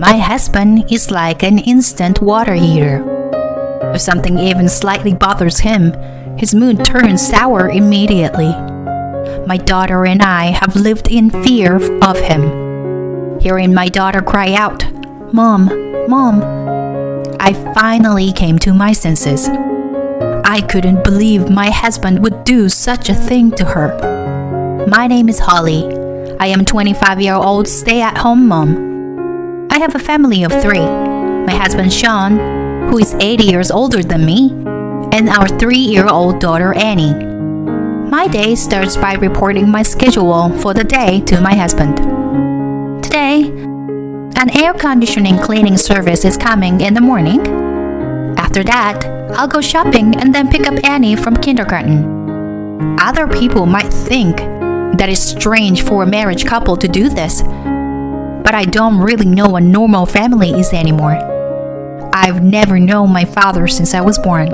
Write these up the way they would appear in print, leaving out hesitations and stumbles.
My husband is like an instant water heater. If something even slightly bothers him, his mood turns sour immediately. My daughter and I have lived in fear of him. Hearing my daughter cry out, "Mom, Mom," I finally came to my senses. I couldn't believe my husband would do such a thing to her. My name is Holly. I am a 25-year-old stay-at-home mom. I have a family of 3. My husband Sean, who is 80 years older than me, and our 3-year-old daughter Annie. My day starts by reporting my schedule for the day to my husband. Today, an air conditioning cleaning service is coming in the morning. After that, I'll go shopping and then pick up Annie from kindergarten. Other people might think that it's strange for a married couple to do this, but I don't really know what normal family is anymore. I've never known my father since I was born.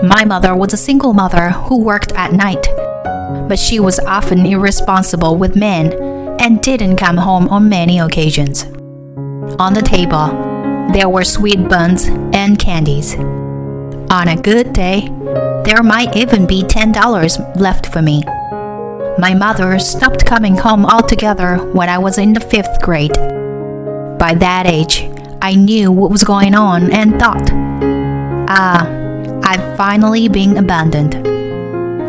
My mother was a single mother who worked at night, but she was often irresponsible with men and didn't come home on many occasions. On the table, there were sweet buns and candies. On a good day, there might even be $10 left for me. My mother stopped coming home altogether when I was in the 5th grade. By that age, I knew what was going on and thought, I've finally been abandoned.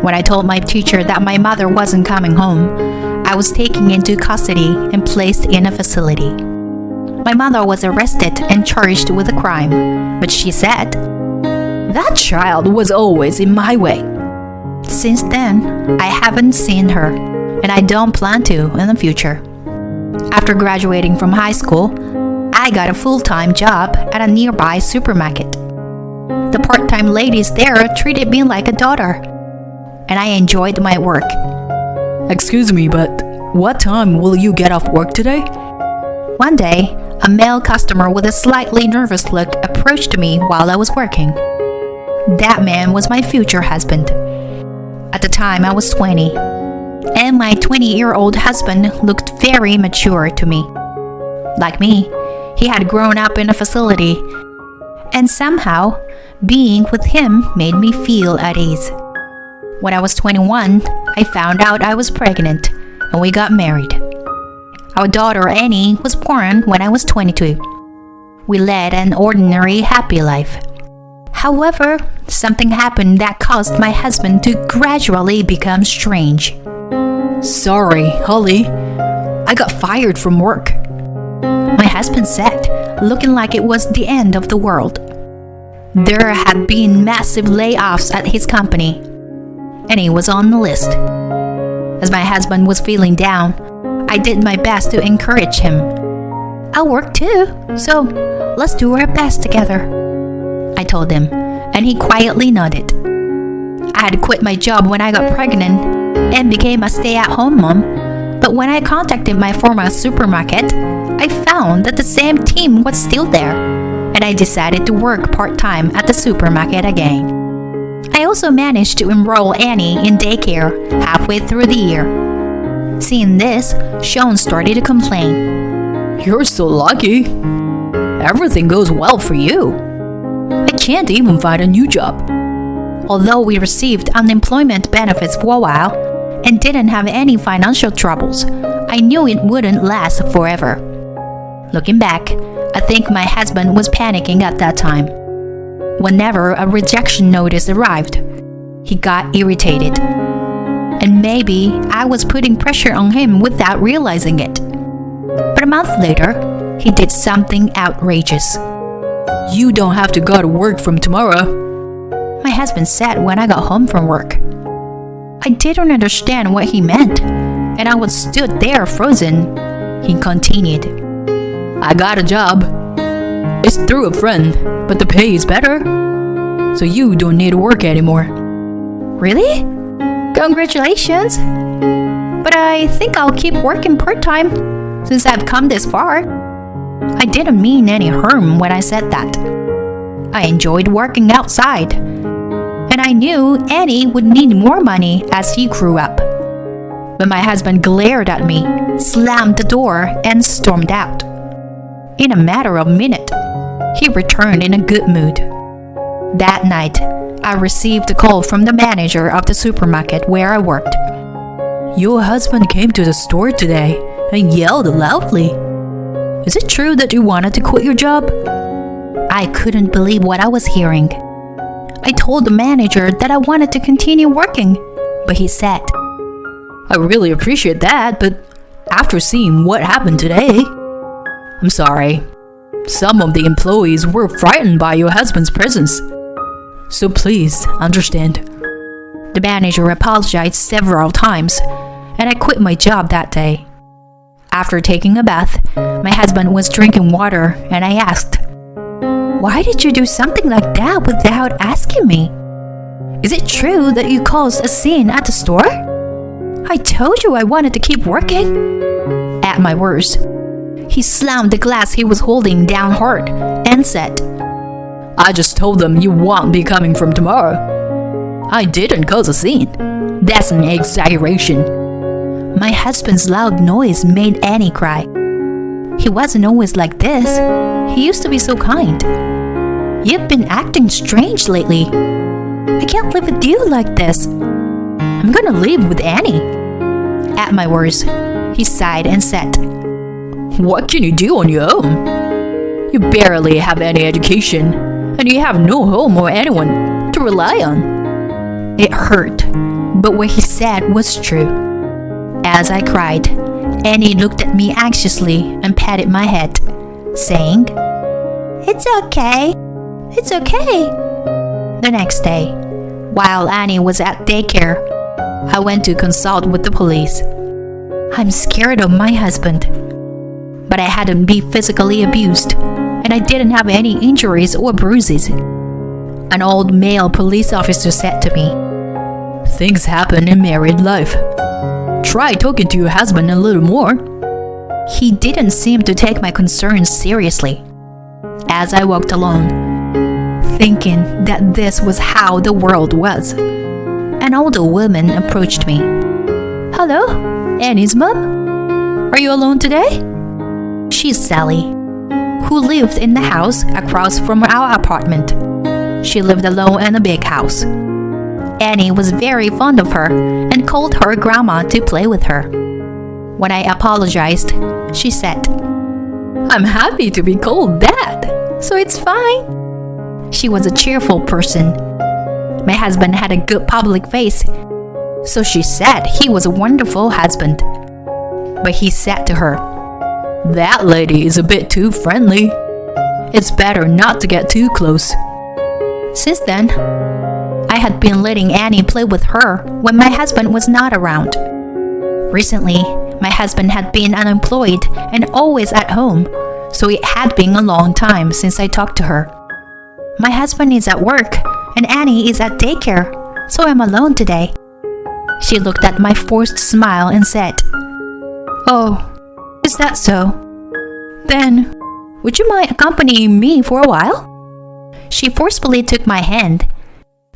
When I told my teacher that my mother wasn't coming home, I was taken into custody and placed in a facility. My mother was arrested and charged with a crime, but she said, "That child was always in my way." Since then, I haven't seen her, and I don't plan to in the future. After graduating from high school, I got a full-time job at a nearby supermarket. The part-time ladies there treated me like a daughter, and I enjoyed my work. Excuse me, but what time will you get off work today? One day, a male customer with a slightly nervous look approached me while I was working. That man was my future husband. At the time, I was 20, and my 20-year-old husband looked very mature to me. Like me, he had grown up in a facility, and somehow, being with him made me feel at ease. When I was 21, I found out I was pregnant, and we got married. Our daughter Annie was born when I was 22. We led an ordinary, happy life. However, something happened that caused my husband to gradually become strange. Sorry, Holly. I got fired from work. My husband said, looking like it was the end of the world. There had been massive layoffs at his company, and he was on the list. As my husband was feeling down, I did my best to encourage him. "I'll work too, so let's do our best together," I told him, and he quietly nodded. I had quit my job when I got pregnant and became a stay-at-home mom, but when I contacted my former supermarket, I found that the same team was still there, and I decided to work part-time at the supermarket again. I also managed to enroll Annie in daycare halfway through the year. Seeing this, Sean started to complain. You're so lucky. Everything goes well for you. I can't even find a new job. Although we received unemployment benefits for a while and didn't have any financial troubles, I knew it wouldn't last forever. Looking back, I think my husband was panicking at that time. Whenever a rejection notice arrived, he got irritated. And maybe I was putting pressure on him without realizing it. But a month later, he did something outrageous. You don't have to go to work from tomorrow, my husband said when I got home from work. I didn't understand what he meant, and I was stood there frozen. He continued. I got a job. It's through a friend, but the pay is better, so you don't need to work anymore. Really? Congratulations! But I think I'll keep working part-time since I've come this far. I didn't mean any harm when I said that. I enjoyed working outside, and I knew Annie would need more money as he grew up. But my husband glared at me, slammed the door, and stormed out. In a matter of minutes, he returned in a good mood. That night, I received a call from the manager of the supermarket where I worked. Your husband came to the store today and yelled loudly. Is it true that you wanted to quit your job? I couldn't believe what I was hearing. I told the manager that I wanted to continue working, but he said, I really appreciate that, but after seeing what happened today, I'm sorry. Some of the employees were frightened by your husband's presence. So please understand. The manager apologized several times, and I quit my job that day. After taking a bath, my husband was drinking water, and I asked, "Why did you do something like that without asking me? Is it true that you caused a scene at the store? I told you I wanted to keep working." At my worst, he slammed the glass he was holding down hard and said, I just told them you won't be coming from tomorrow. I didn't cause a scene. That's an exaggeration. My husband's loud noise made Annie cry. He wasn't always like this. He used to be so kind. You've been acting strange lately. I can't live with you like this. I'm gonna live with Annie. At my worst, he sighed and said, What can you do on your own? You barely have any education, and you have no home or anyone to rely on. It hurt, but what he said was true. As I cried, Annie looked at me anxiously and patted my head, saying, It's okay. It's okay. The next day, while Annie was at daycare, I went to consult with the police. I'm scared of my husband. But I hadn't been physically abused, and I didn't have any injuries or bruises. An old male police officer said to me, Things happen in married life. Try talking to your husband a little more. He didn't seem to take my concerns seriously. As I walked along, thinking that this was how the world was, an older woman approached me. Hello, Annie's mom? Are you alone today? She's Sally, who lived in the house across from our apartment. She lived alone in a big house. Annie was very fond of her and called her grandma to play with her. When I apologized, she said, I'm happy to be called that, so it's fine. She was a cheerful person. My husband had a good public face, so she said he was a wonderful husband. But he said to her, That lady is a bit too friendly. It's better not to get too close. Since then, I had been letting Annie play with her when my husband was not around. Recently, my husband had been unemployed and always at home, so it had been a long time since I talked to her. My husband is at work and Annie is at daycare, so I'm alone today. She looked at my forced smile and said, Oh, is that so? Then, would you mind accompanying me for a while? She forcefully took my hand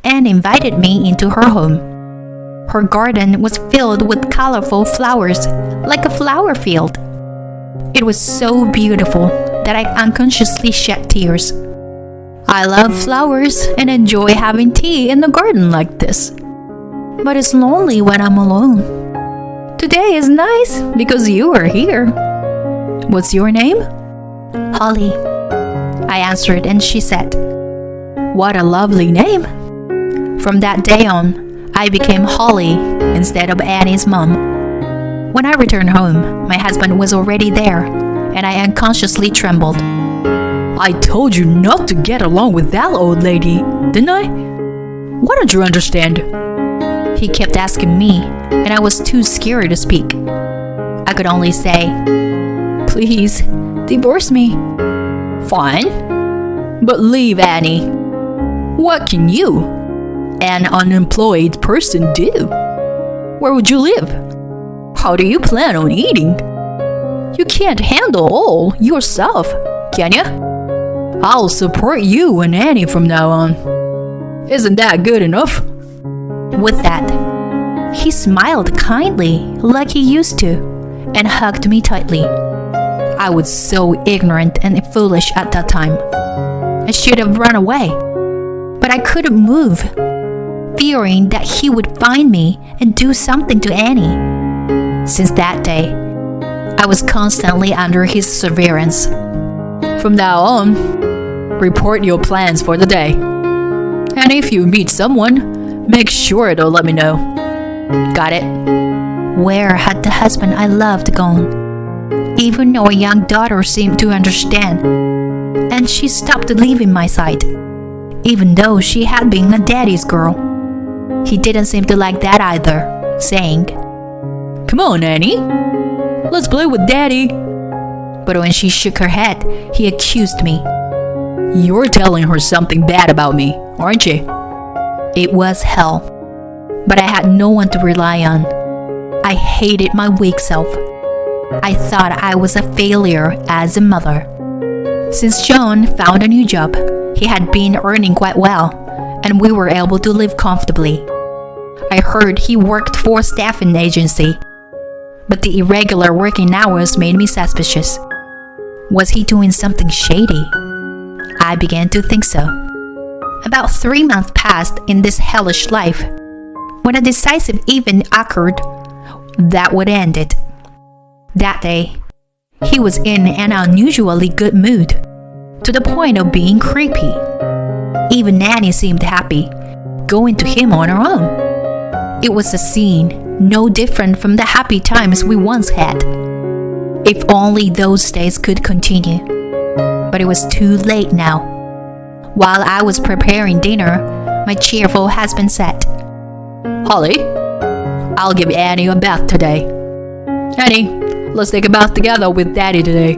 and invited me into her home. Her garden was filled with colorful flowers, like a flower field. It was so beautiful that I unconsciously shed tears. I love flowers and enjoy having tea in the garden like this. But it's lonely when I'm alone. Today is nice because you are here. What's your name? Holly. I answered and she said, What a lovely name. From that day on, I became Holly instead of Annie's mom. When I returned home, my husband was already there, and I unconsciously trembled. I told you not to get along with that old lady, didn't I? Why don't you understand? He kept asking me, and I was too scared to speak. I could only say, Please, divorce me. Fine, but leave Annie. What can you, an unemployed person, do? Where would you live? How do you plan on eating? You can't handle all yourself, can you? I'll support you and Annie from now on. Isn't that good enough? With that, he smiled kindly like he used to and hugged me tightly. I was so ignorant and foolish at that time. I should have run away, but I couldn't move, fearing that he would find me and do something to Annie. Since that day, I was constantly under his surveillance. From now on, report your plans for the day. And if you meet someone, make sure to let me know. Got it? Where had the husband I loved gone? Even our young daughter seemed to understand, and she stopped leaving my side, even though she had been a daddy's girl. He didn't seem to like that either, saying, "Come on, Annie. Let's play with Daddy." But when she shook her head, he accused me. "You're telling her something bad about me, aren't you?" It was hell, but I had no one to rely on. I hated my weak self. I thought I was a failure as a mother. Since John found a new job, he had been earning quite well, and we were able to live comfortably. I heard he worked for a staffing agency, but the irregular working hours made me suspicious. Was he doing something shady? I began to think so. About 3 months passed in this hellish life, when a decisive event occurred that would end it. That day, he was in an unusually good mood, to the point of being creepy. Even Nanny seemed happy, going to him on her own. It was a scene no different from the happy times we once had. If only those days could continue. But it was too late now. While I was preparing dinner, my cheerful husband said, "Holly, I'll give Annie a bath today. Annie, let's take a bath together with Daddy today."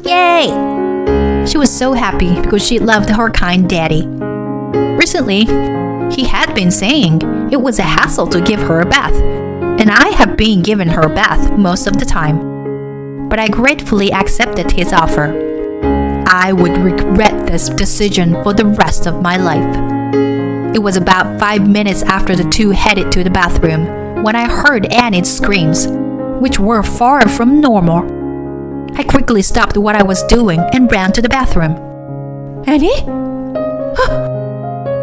Yay! She was so happy because she loved her kind daddy. Recently, he had been saying it was a hassle to give her a bath, and I have been giving her a bath most of the time. But I gratefully accepted his offer. I would regret this decision for the rest of my life. It was about 5 minutes after the two headed to the bathroom when I heard Annie's screams, which were far from normal. I quickly stopped what I was doing and ran to the bathroom. "Annie?"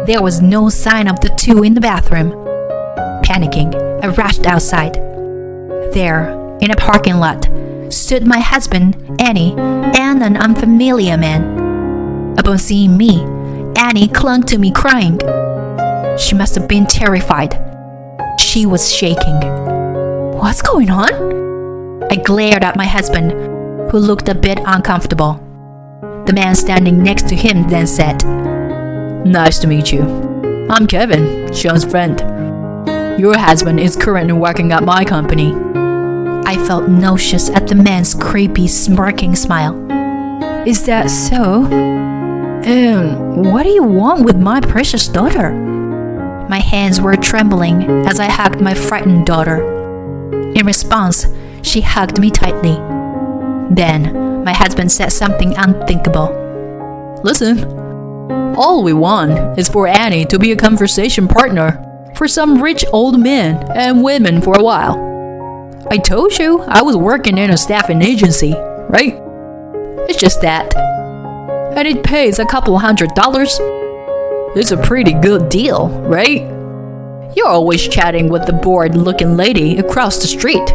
There was no sign of the two in the bathroom. Panicking, I rushed outside. There, in a parking lot, stood my husband, Annie, and an unfamiliar man. Upon seeing me, Annie clung to me crying. She must have been terrified. She was shaking. "What's going on?" I glared at my husband, who looked a bit uncomfortable. The man standing next to him then said, "Nice to meet you. I'm Kevin, Sean's friend. Your husband is currently working at my company." I felt nauseous at the man's creepy, smirking smile. "Is that so? And what do you want with my precious daughter?" My hands were trembling as I hugged my frightened daughter. In response, she hugged me tightly. Then, my husband said something unthinkable. "Listen, all we want is for Annie to be a conversation partner for some rich old men and women for a while. I told you I was working in a staffing agency, right? It's just that. And it pays a couple $100. It's a pretty good deal, right? You're always chatting with the bored-looking lady across the street.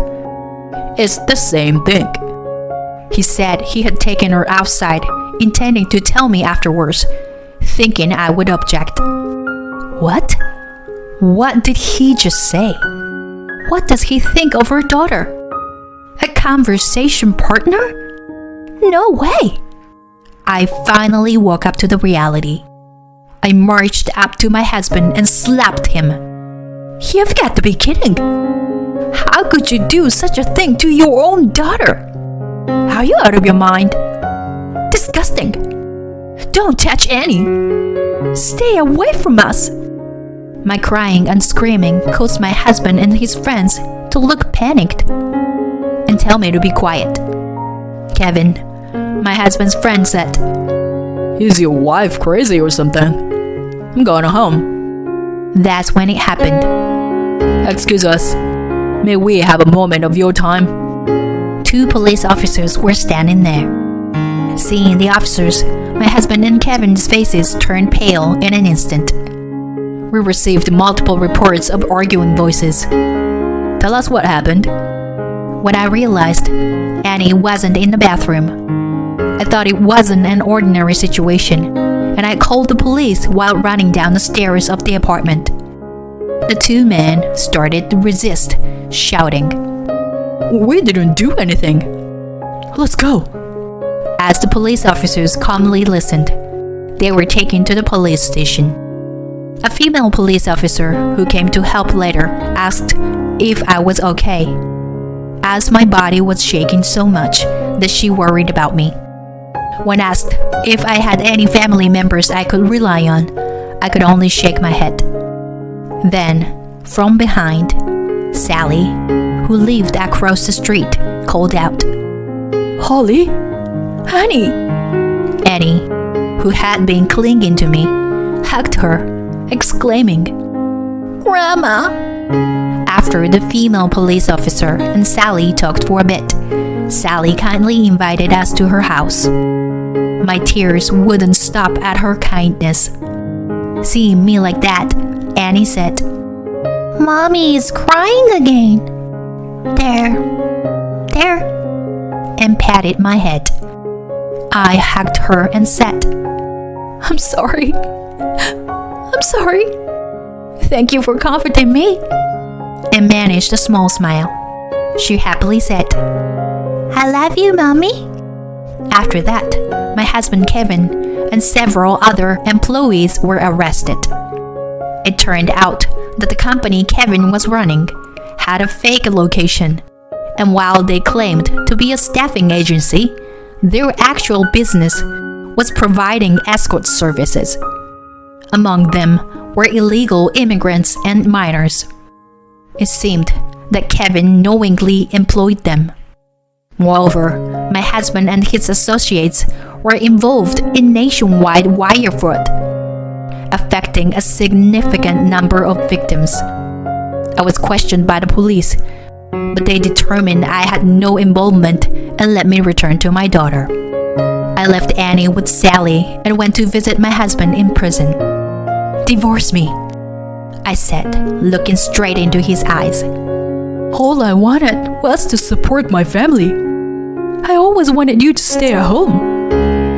It's the same thing." He said he had taken her outside, intending to tell me afterwards, thinking I would object. What? What did he just say? What does he think of her daughter? A conversation partner? No way! I finally woke up to the reality. I marched up to my husband and slapped him. "You've got to be kidding! How could you do such a thing to your own daughter? Are you out of your mind? Disgusting! Don't touch Annie! Stay away from us!" My crying and screaming caused my husband and his friends to look panicked and tell me to be quiet. "Kevin," my husband's friend said, "Is your wife crazy or something? I'm going home." That's when it happened. "Excuse us. May we have a moment of your time?" 2 police officers were standing there. Seeing the officers, my husband and Kevin's faces turned pale in an instant. We received multiple reports of arguing voices. Tell us what happened. When I realized Annie wasn't in the bathroom, I thought it wasn't an ordinary situation, and I called the police while running down the stairs of the apartment. The 2 men started to resist, shouting, We didn't do anything. Let's go. As the police officers calmly listened, they were taken to the police station. A female police officer who came to help later asked if I was okay, as my body was shaking so much that she worried about me. When asked if I had any family members I could rely on, I could only shake my head. Then, from behind, Sally, who lived across the street, called out, Holly? Annie? Annie, who had been clinging to me, hugged her, exclaiming, Grandma! After the female police officer and Sally talked for a bit, Sally kindly invited us to her house. My tears wouldn't stop at her kindness. Seeing me like that, Annie said, Mommy is crying again. There, and patted my head. I hugged her and said, I'm sorry. Thank you for comforting me. And managed a small smile. She happily said, I love you, Mommy. After that, my husband Kevin and several other employees were arrested. It turned out that the company Kevin was running had a fake location, and while they claimed to be a staffing agency, their actual business was providing escort services. Among them were illegal immigrants and minors. It seemed that Kevin knowingly employed them. Moreover, my husband and his associates were involved in nationwide wire fraud, affecting a significant number of victims. I was questioned by the police, but they determined I had no involvement and let me return to my daughter. I left Annie with Sally and went to visit my husband in prison. Divorce me, I said, looking straight into his eyes. All I wanted was to support my family. I always wanted you to stay at home.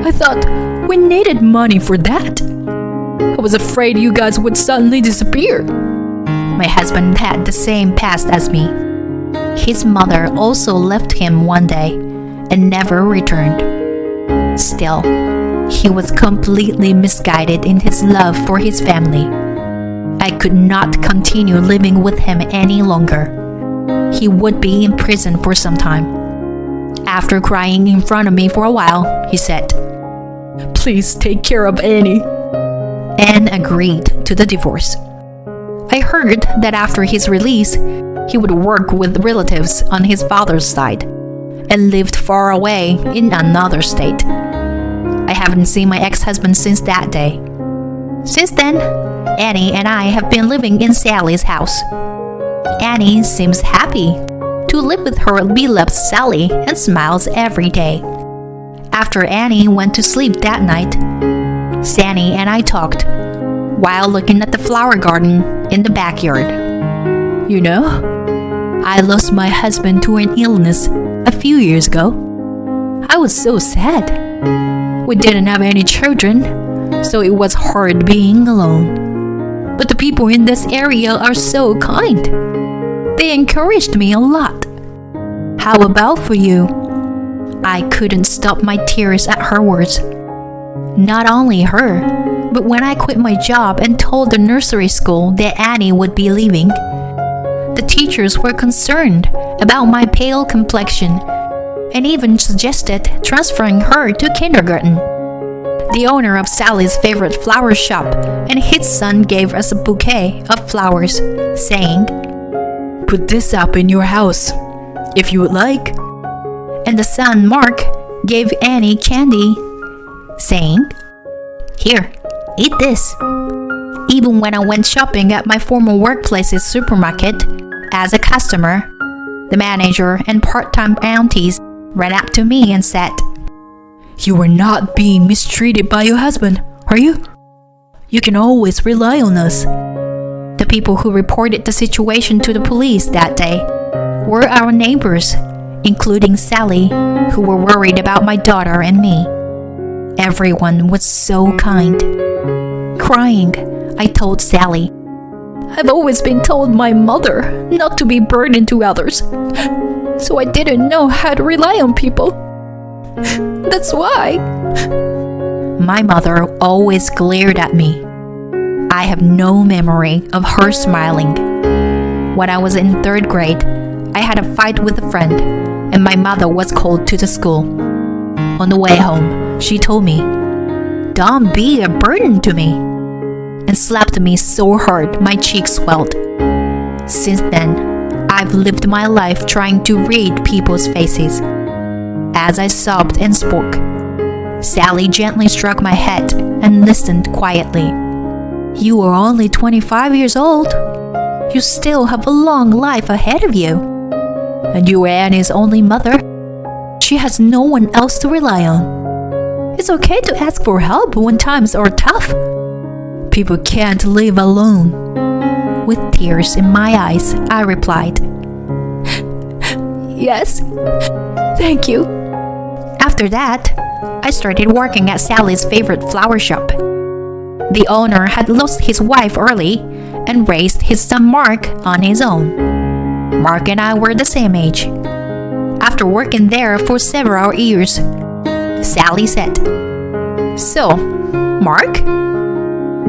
I thought we needed money for that. I was afraid you guys would suddenly disappear. My husband had the same past as me. His mother also left him one day and never returned. Still, he was completely misguided in his love for his family. I could not continue living with him any longer. He would be in prison for some time. After crying in front of me for a while, he said, Please take care of Annie, and agreed to the divorce. I heard that after his release, he would work with relatives on his father's side and lived far away in another state. I haven't seen my ex-husband since that day. Since then, Annie and I have been living in Sally's house. Annie seems happy to live with her beloved Sally and smiles every day. After Annie went to sleep that night, Sally and I talked while looking at the flower garden in the backyard. You know, I lost my husband to an illness a few years ago. I was so sad. We didn't have any children, so it was hard being alone. But the people in this area are so kind. They encouraged me a lot. How about for you? I couldn't stop my tears at her words. Not only her, but when I quit my job and told the nursery school that Annie would be leaving, the teachers were concerned about my pale complexion and even suggested transferring her to kindergarten. The owner of Sally's favorite flower shop and his son gave us a bouquet of flowers, saying, Put this up in your house, if you would like. And the son, Mark, gave Annie candy, saying, Here, eat this. Even when I went shopping at my former workplace's supermarket as a customer, The manager and part-time aunties ran up to me and said, You are not being mistreated by your husband, are you? You can always rely on us. The people who reported the situation to the police that day were our neighbors, including Sally, who were worried about my daughter and me. Everyone was so kind. Crying, I told Sally, I've always been told my mother not to be burden to others, so I didn't know how to rely on people. That's why. My mother always glared at me. I have no memory of her smiling. When I was in 3rd grade, I had a fight with a friend, and my mother was called to the school. On the way home, she told me, Don't be a burden to me, and slapped me so hard my cheeks swelled. Since then, I've lived my life trying to read people's faces. As I sobbed and spoke, Sally gently stroked my head and listened quietly. You are only 25 years old. You still have a long life ahead of you. And you are Annie's only mother. She has no one else to rely on. It's okay to ask for help when times are tough. People can't live alone. With tears in my eyes, I replied, Yes, thank you. After that, I started working at Sally's favorite flower shop. The owner had lost his wife early and raised his son Mark on his own. Mark and I were the same age. After working there for several years, Sally said, So, Mark,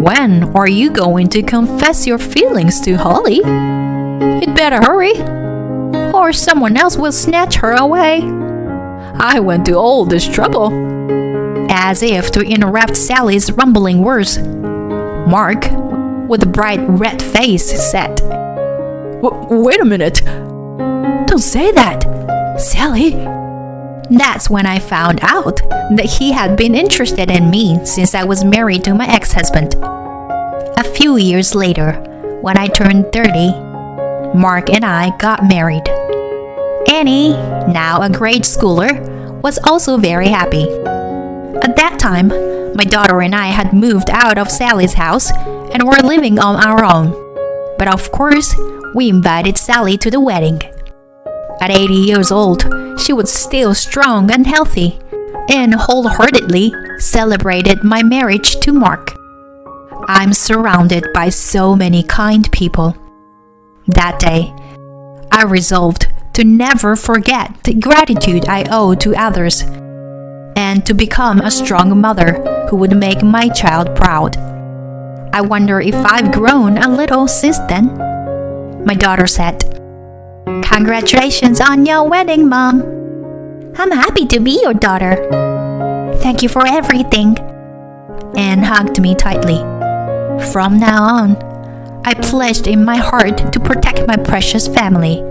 when are you going to confess your feelings to Holly? You'd better hurry, or someone else will snatch her away. I went to all this trouble. As if to interrupt Sally's rumbling words, Mark, with a bright red face, said, Wait a minute. Don't say that, Sally. That's when I found out that he had been interested in me since I was married to my ex-husband. A few years later, when I turned 30, Mark and I got married. Annie, now a grade schooler, was also very happy. At that time, my daughter and I had moved out of Sally's house and were living on our own. But of course, we invited Sally to the wedding. At 80 years old, she was still strong and healthy, and wholeheartedly celebrated my marriage to Mark. I'm surrounded by so many kind people. That day, I resolved to never forget the gratitude I owe to others, and to become a strong mother who would make my child proud. I wonder if I've grown a little since then. My daughter said, Congratulations on your wedding, Mom. I'm happy to be your daughter. Thank you for everything. Anne hugged me tightly. From now on, I pledged in my heart to protect my precious family.